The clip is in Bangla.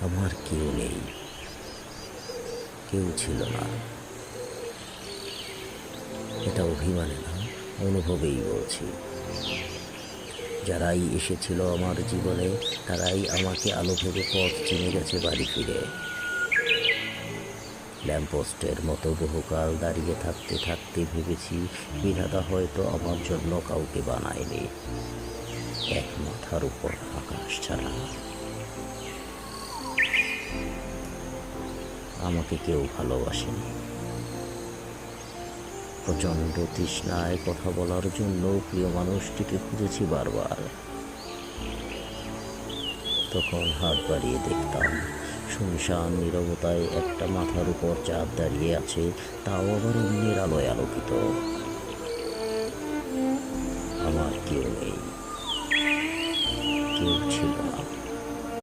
আমার কেউ নেই, কেউ ছিল না। এটা অভিমানে না, অনুভবেই বলছি। যারাই এসেছিল আমার জীবনে, তারাই আমাকে আলো ভেবে পথ চিনে গেছে বাড়ি ফিরে। ল্যাম্পপোস্টের মতো বহুকাল দাঁড়িয়ে থাকতে থাকতে ভেবেছি, বিধাতা হয়তো আমার জন্য কাউকে বানায়নি, এক মাথার উপর আকাশ ছাড়া। আমাকে কেউ ভালোবাসেনি। প্রচণ্ড তৃষ্ণায় কথা বলার জন্য প্রিয় মানুষটিকে খুঁজেছি বারবার। তখন হাত বাড়িয়ে দেখতাম, শুনশান নীরবতায় একটা মাথার উপর চাঁদ দাঁড়িয়ে আছে, তাও আবার অন্যের আলোয় আলোকিত।